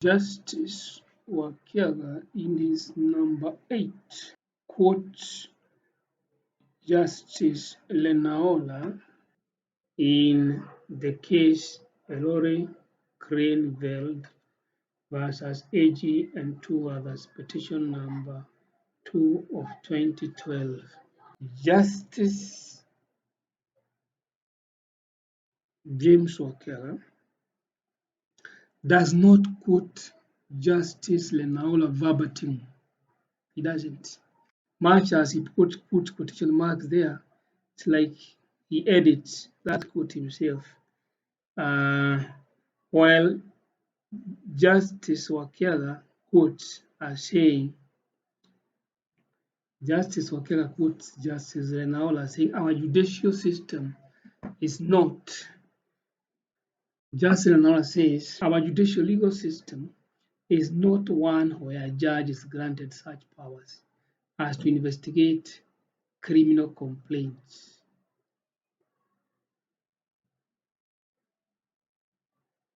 Justice Wakiaga in his number 8 quotes Justice Lenaola in the case Elore Craneveld versus AG and two others, petition number 2 of 2012. Justice James Wakiaga does not quote Justice Lenaola verbatim. He doesn't. Much as he put quotation marks there, it's like he edits that quote himself. While Justice Wakiaga quotes as saying, Justice Wakiaga quotes Justice Lenaola saying, our judicial system is not. Justice Lenaola says, our judicial legal system is not one where a judge is granted such powers as to investigate criminal complaints.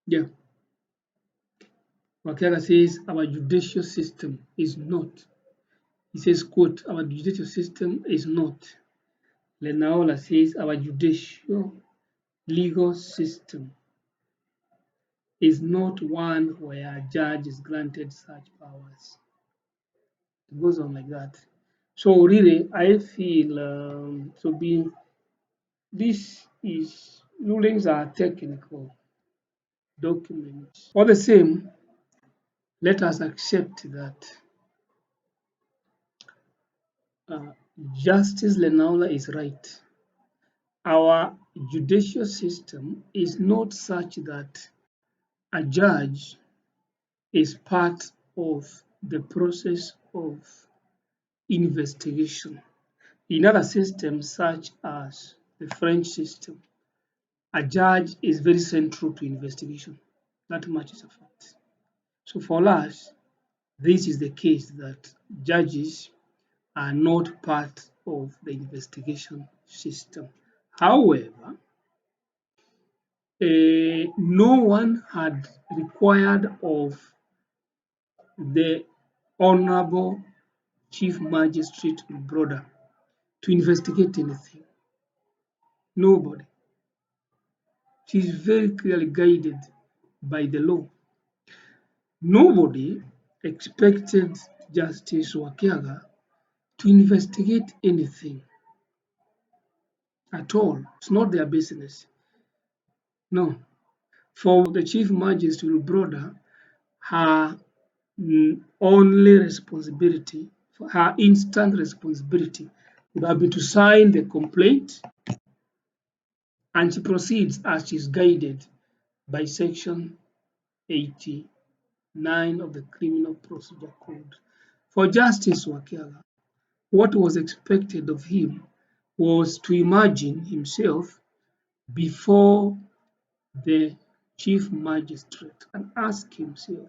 Yeah. Wakiaga says our judicial system is not. He says, quote, our judicial system is not. Lenaola says our judicial legal system is not one where a judge is granted such powers. It goes on like that. So really, I feel this is rulings are technical documents. All the same, let us accept that uh, Justice Lenaola is right. Our judicial system is not such that a judge is part of the process of investigation. In other systems, such as the French system, a judge is very central to investigation. That much is a fact. So for us, this is the case that judges are not part of the investigation system. However, no one had required of the Honorable Chief Magistrate Broder to investigate anything. Nobody. She is very clearly guided by the law. Nobody expected Justice Wakiaga to investigate anything at all. It's not their business. No. For the Chief Magistrate Broder, her only responsibility, her instant responsibility would have been to sign the complaint, and she proceeds as she is guided by Section 89 of the Criminal Procedure Code. For Justice Wakiaga, what was expected of him was to imagine himself before the Chief Magistrate and ask himself,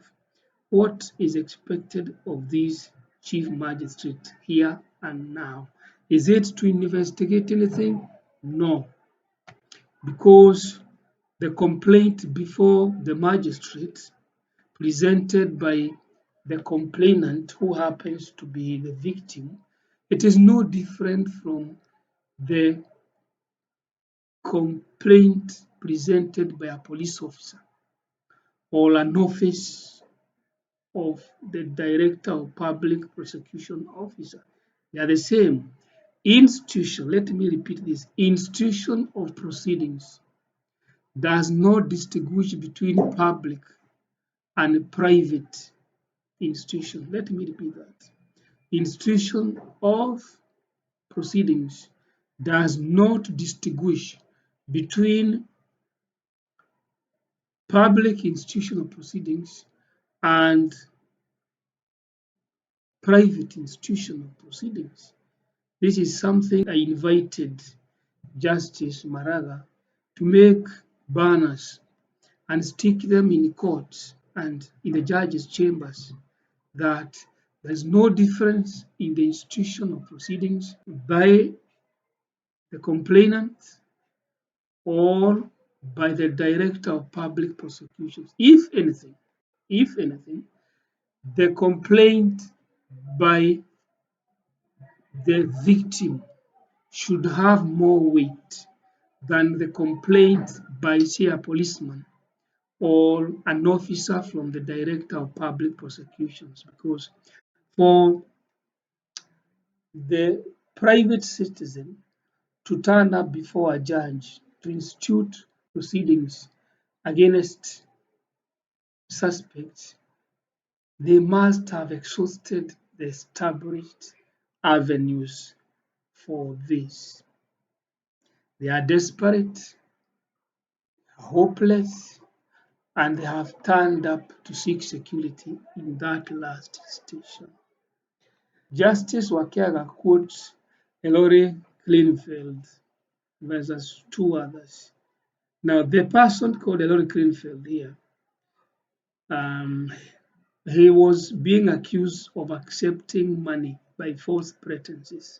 what is expected of this Chief Magistrate here and now? Is it to investigate anything? No, because the complaint before the magistrate presented by the complainant, who happens to be the victim, it is no different from the complaint presented by a police officer or an office of the Director of Public Prosecution Officer. They are the same. Institution, let me repeat this, institution of proceedings does not distinguish between public and private institution. Let me repeat that. Institution of proceedings does not distinguish between public institution of proceedings and private institution of proceedings. This is something I invited Justice Maraga to make banners and stick them in courts and in the judges' chambers, that there is no difference in the institution of proceedings by the complainant or by the Director of Public Prosecutions. If anything, If anything, the complaint by the victim should have more weight than the complaint by, say, a policeman or an officer from the director of public prosecutions, because for the private citizen to turn up before a judge to institute proceedings against suspects, they must have exhausted the established avenues for this. They are desperate, hopeless, and they have turned up to seek security in that last station. Justice Wakiaga quotes Elore Kleinfeld versus two others. Now, the person called Elore Kleinfeld here, um, he was being accused of accepting money by false pretenses.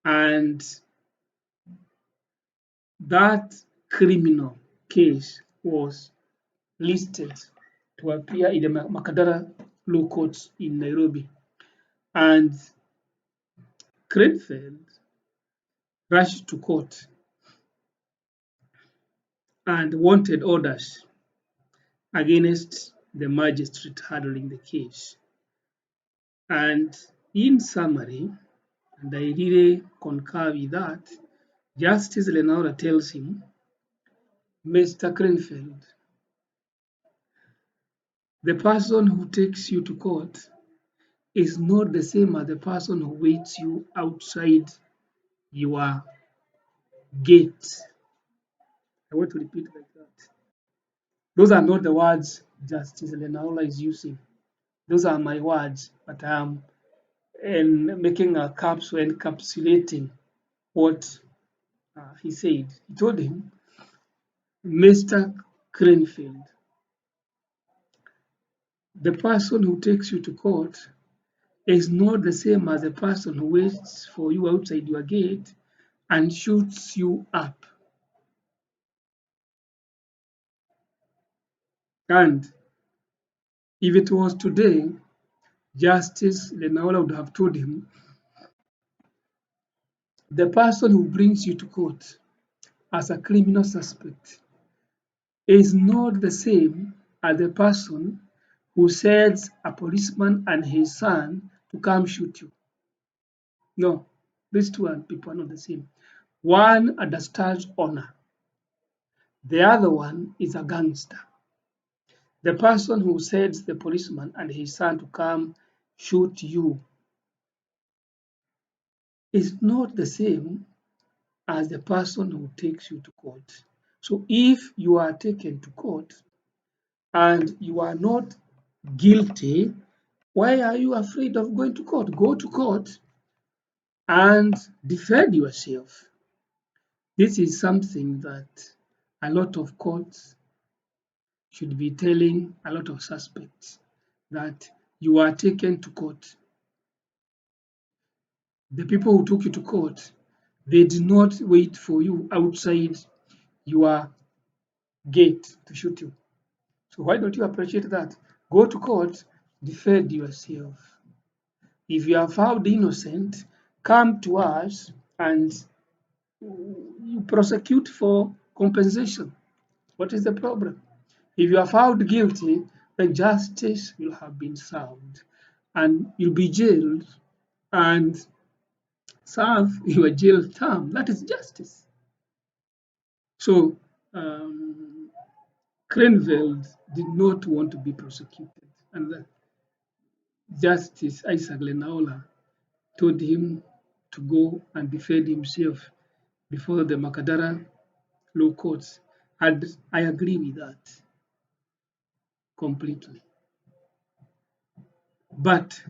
And that criminal case was listed to appear in the Makadara Law Courts in Nairobi. And Cranfield rushed to court and wanted orders against the magistrate handling the case. And in summary, and I really concur with that, Justice Lenaura tells him, Mr. Cranfield, the person who takes you to court is not the same as the person who waits you outside your gate. I want to repeat like that. Those are not the words Justice Lenaola is using. Those are my words, but I'm making a capsule, encapsulating what he said. He told him, Mr. Cranfield, the person who takes you to court is not the same as the person who waits for you outside your gate and shoots you up. And if it was today, Justice Lenaola would have told him, the person who brings you to court as a criminal suspect is not the same as the person who sends a policeman and his son to come shoot you. No, these two people are not the same. One understands honor, the other one is a gangster. The person who sends the policeman and his son to come shoot you is not the same as the person who takes you to court. So if you are taken to court and you are not guilty, why are you afraid of going to court? Go to court and defend yourself. This is something that a lot of courts should be telling a lot of suspects, that you are taken to court. The people who took you to court, they did not wait for you outside your gate to shoot you. So why don't you appreciate that? Go to court, defend yourself. If you are found innocent, come to us and you prosecute for compensation. What is the problem? If you are found guilty, then justice will have been served and you'll be jailed and serve your jail term. That is justice. So Cranfield did not want to be prosecuted, and Justice Isaac Lenaola told him to go and defend himself before the Makadara law courts. And I agree with that completely. But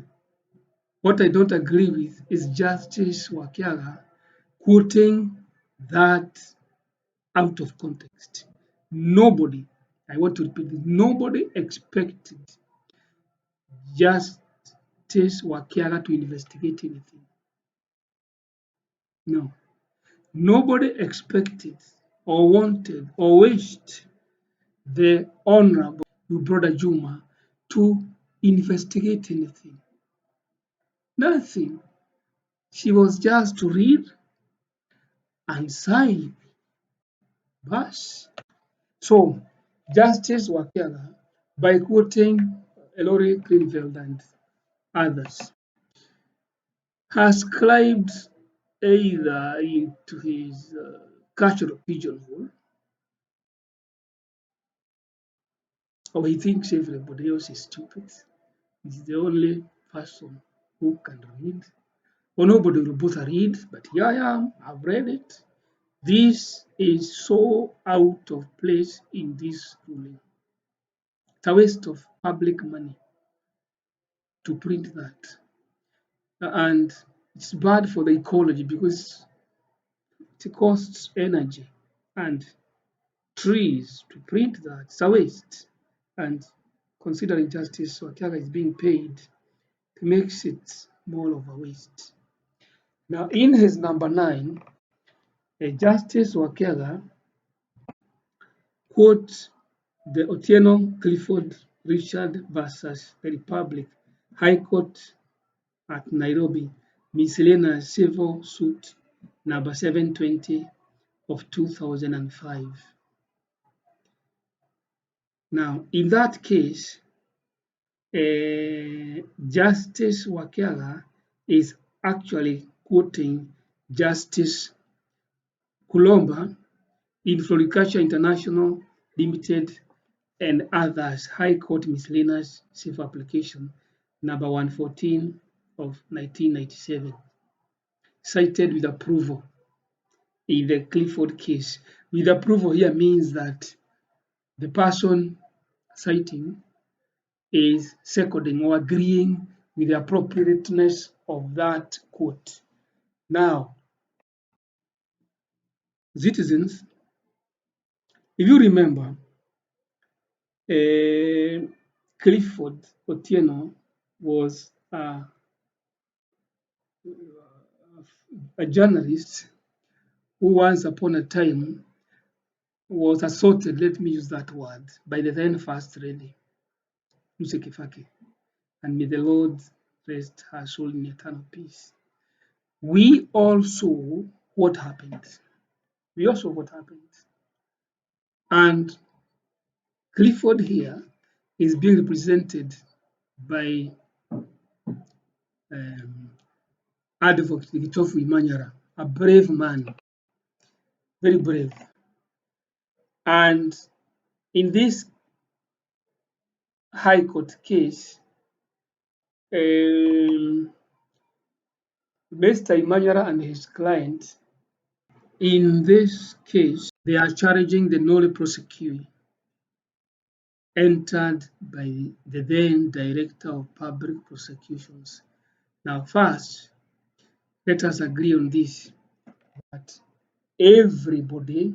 what I don't agree with is Justice Wakiaga quoting that out of context. Nobody, I want to repeat this, nobody expected Justice Wakiaga to investigate anything. No. Nobody expected or wanted or wished the Honorable your brother Juma to investigate anything? Nothing. She was just to read and sign. Bas. So, Justice Wakiaga, by quoting Elori Greenfield and others, has climbed either into his cultural pigeonhole, or he thinks everybody else is stupid. He's the only person who can read. Or nobody will both read, but here I am, I've read it. This is so out of place in this ruling. It's a waste of public money to print that. And it's bad for the ecology because it costs energy and trees to print that. It's a waste. And considering Justice Wakiaga is being paid, it makes it more of a waste. Now, in his number 9, Justice Wakiaga quotes the Otieno Clifford Richard versus the Republic High Court at Nairobi Miscellaneous Civil Suit number 720 of 2005. Now, in that case, Justice Wakiaga is actually quoting Justice Kulomba in Floriculture International Limited and others High Court Miscellaneous Civil Application number 114 of 1997, cited with approval in the Clifford case. With approval here means that the person citing is seconding or agreeing with the appropriateness of that quote. Now, citizens, if you remember, Clifford Otieno was a journalist who once upon a time was assaulted, let me use that word, by the then First Lady, Lucy Kifaki. And may the Lord rest her soul in eternal peace. We all saw what happened. We all saw what happened. And Clifford here is being represented by Advocate Gitofu Imanyara, a brave man, very brave. And in this High Court case, Mr. Imanyara and his client, in this case, they are charging the nolle prosequi entered by the then Director of Public Prosecutions. Now, first, let us agree on this, that everybody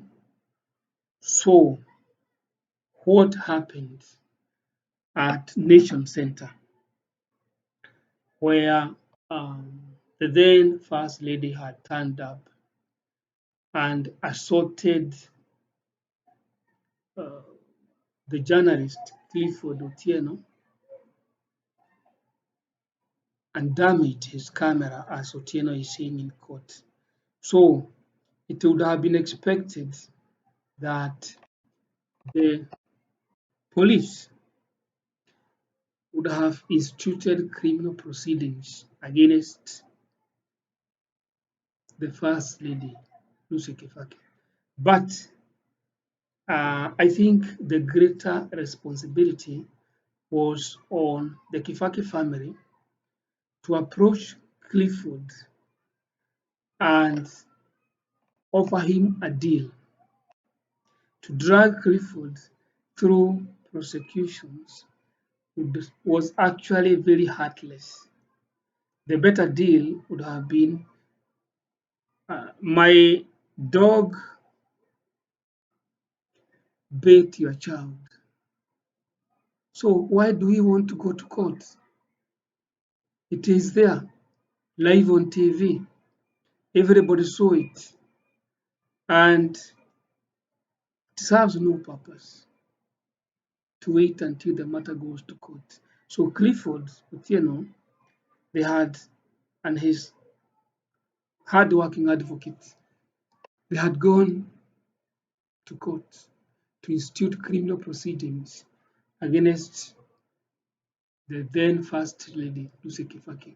saw what happened at Nation Center, where the then First Lady had turned up and assaulted the journalist Clifford Otieno and damaged his camera, as Otieno is saying in court. So it would have been expected that the police would have instituted criminal proceedings against the First Lady, Lucy Kifaki. But I think the greater responsibility was on the Kifaki family to approach Clifford and offer him a deal to drag Clifford through prosecutions was actually very heartless. The better deal would have been my dog bit your child. So why do we want to go to court? It is there, live on TV. Everybody saw it. And it serves no purpose. to wait until the matter goes to court. So Clifford Otieno, they had, and his hard-working advocate, they had gone to court to institute criminal proceedings against the then First Lady, Lucy Kifaki,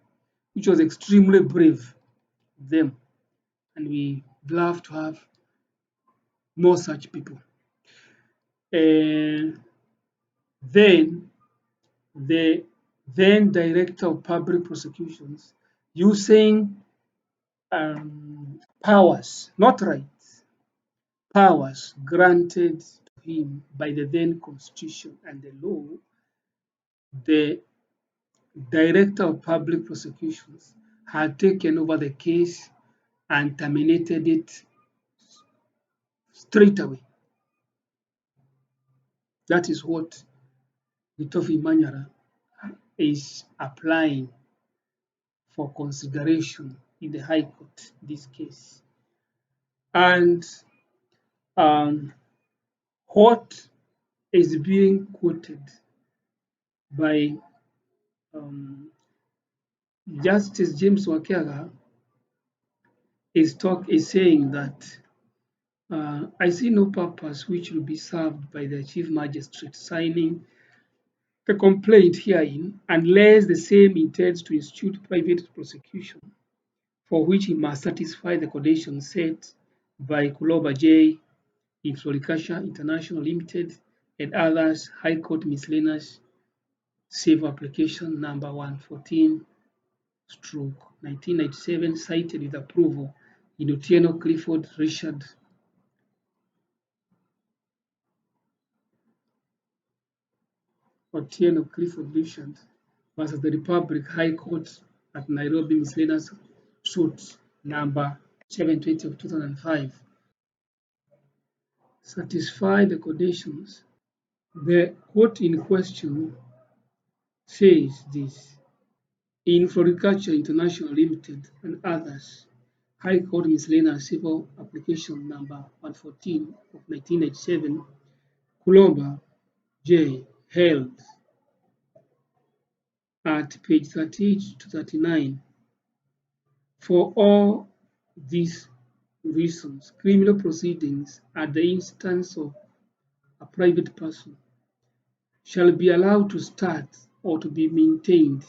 which was extremely brave of them. And we love to have more such people. And then the then Director of Public Prosecutions using powers, not rights, powers granted to him by the then Constitution and the law, the Director of Public Prosecutions had taken over the case and terminated it straight away. That is what Gitofi Manyara is applying for consideration in the High Court, this case. And um, what is being quoted by Justice James Wakiaga is saying that I see no purpose which will be served by the Chief Magistrate signing the complaint herein unless the same intends to institute private prosecution for which he must satisfy the conditions set by Kuloba J. in Floricatia International Limited and others, High Court Miscellaneous Civil Application number 114 stroke 1997, cited with approval in Otieno Clifford Richard Otieno Clifford Richard versus the Republic High Court at Nairobi Miscellaneous Suit number 720 of 2005. Satisfy the conditions. The court in question says this: in Floriculture International Limited and others, High Court Miscellaneous Civil Application number 114 of 1987, Kulomba J. held at page 38 to 39. For all these reasons, criminal proceedings at the instance of a private person shall be allowed to start or to be maintained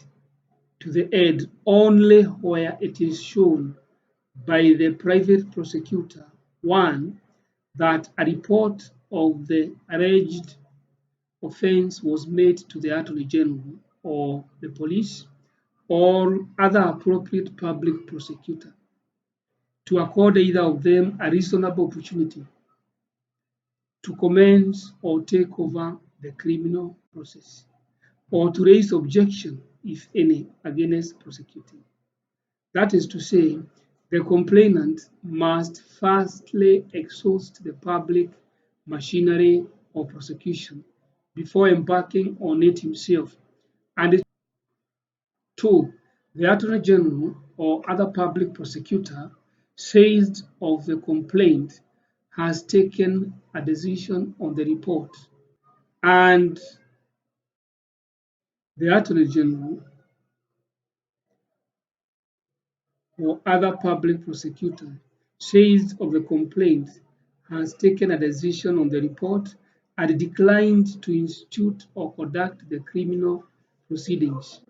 to the end only where it is shown by the private prosecutor, one, that a report of the alleged offense was made to the Attorney General or the police or other appropriate public prosecutor to accord either of them a reasonable opportunity to commence or take over the criminal process, or to raise objection, if any, against prosecuting. That is to say, the complainant must firstly exhaust the public machinery of prosecution before embarking on it himself, and two, the Attorney General or other public prosecutor seized of the complaint has taken a decision on the report, and the Attorney General or other public prosecutor seized of the complaint has taken a decision on the report and declined to institute or conduct the criminal proceedings,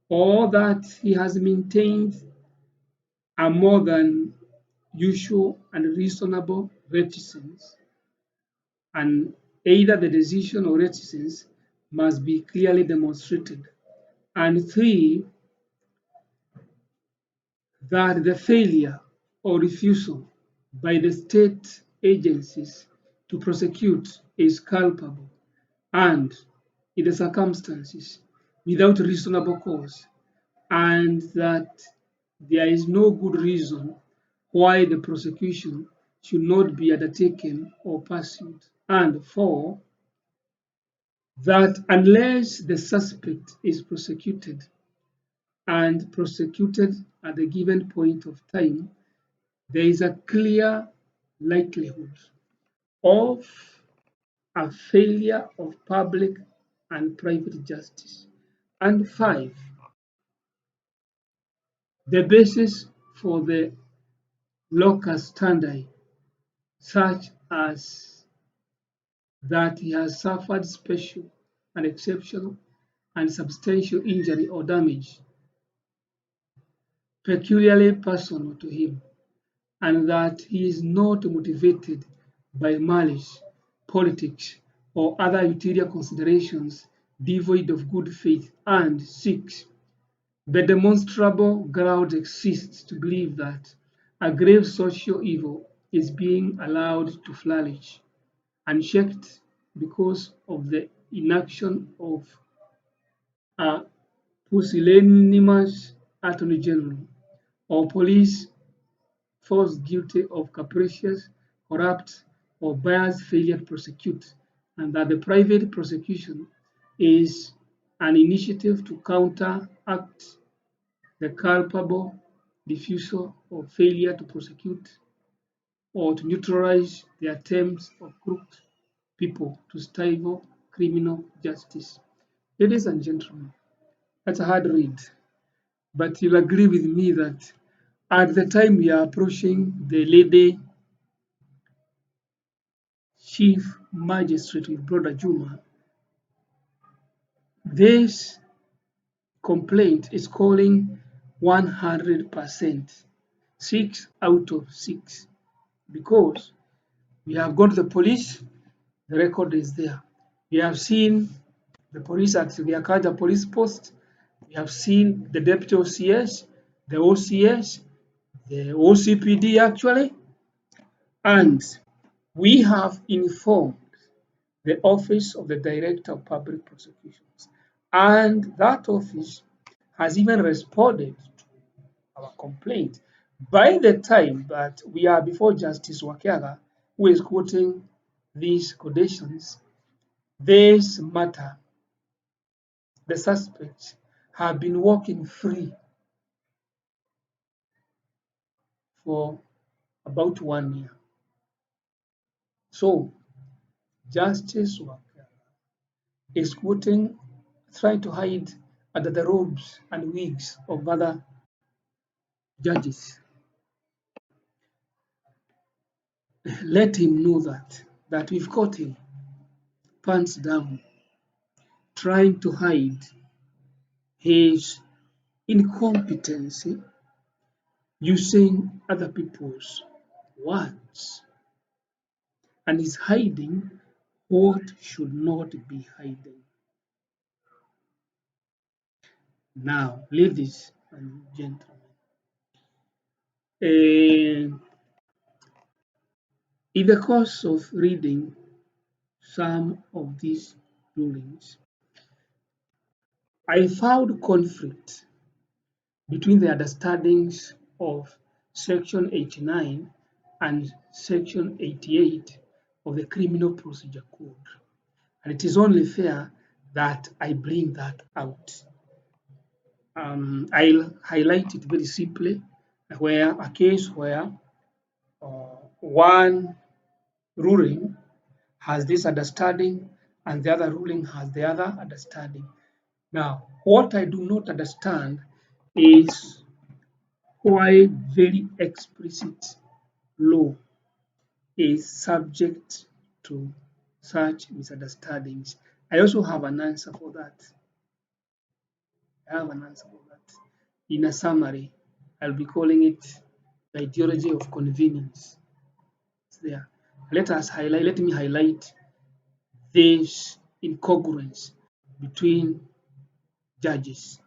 or that he has maintained a more than usual and reasonable reticence, and either the decision or reticence must be clearly demonstrated. And three, that the failure or refusal by the state agencies to prosecute is culpable and, in the circumstances, without reasonable cause, and that there is no good reason why the prosecution should not be undertaken or pursued. And four, that unless the suspect is prosecuted and prosecuted at a given point of time, there is a clear likelihood of a failure of public and private justice. And 5, the basis for the locus standi, such as that he has suffered special and exceptional and substantial injury or damage peculiarly personal to him, and that he is not motivated by malice, politics, or other ulterior considerations devoid of good faith. And 6, the demonstrable ground exists to believe that a grave social evil is being allowed to flourish unchecked because of the inaction of a pusillanimous attorney general or police force guilty of capricious, corrupt, or biased failure to prosecute, and that the private prosecution is an initiative to counteract the culpable refusal or failure to prosecute or to neutralize the attempts of crooked people to stifle criminal justice. Ladies and gentlemen, that's a hard read, but you'll agree with me that at the time we are approaching the lady chief magistrate with Brother Juma, this complaint is calling 100%, 6 out of 6, because we have gone to the police, the record is there. We have seen the police at the Wakiaga police post, we have seen the deputy OCS, the OCS, the OCPD actually, and we have informed the Office of the Director of Public Prosecutions. And that office has even responded to our complaint. By the time that we are before Justice Wakiaga, who is quoting these quotations, this matter, the suspects have been walking free for about 1 year. So, Justice Wakiaga is quoting, trying to hide under the robes and wigs of other judges. Let him know that we've caught him pants down, trying to hide his incompetency using other people's words, and is hiding what should not be hidden. Now, ladies and gentlemen, in the course of reading some of these rulings, I found conflict between the understandings of Section 89 and Section 88 of the Criminal Procedure Code. And it is only fair that I bring that out. I'll highlight it very simply, where a case where one ruling has this understanding and the other ruling has the other understanding. Now, what I do not understand is why very explicit law is subject to such misunderstandings. I also have an answer for that. I have an answer for that. In a summary, I'll be calling it the ideology of convenience. It's there. Let me highlight this incongruence between judges.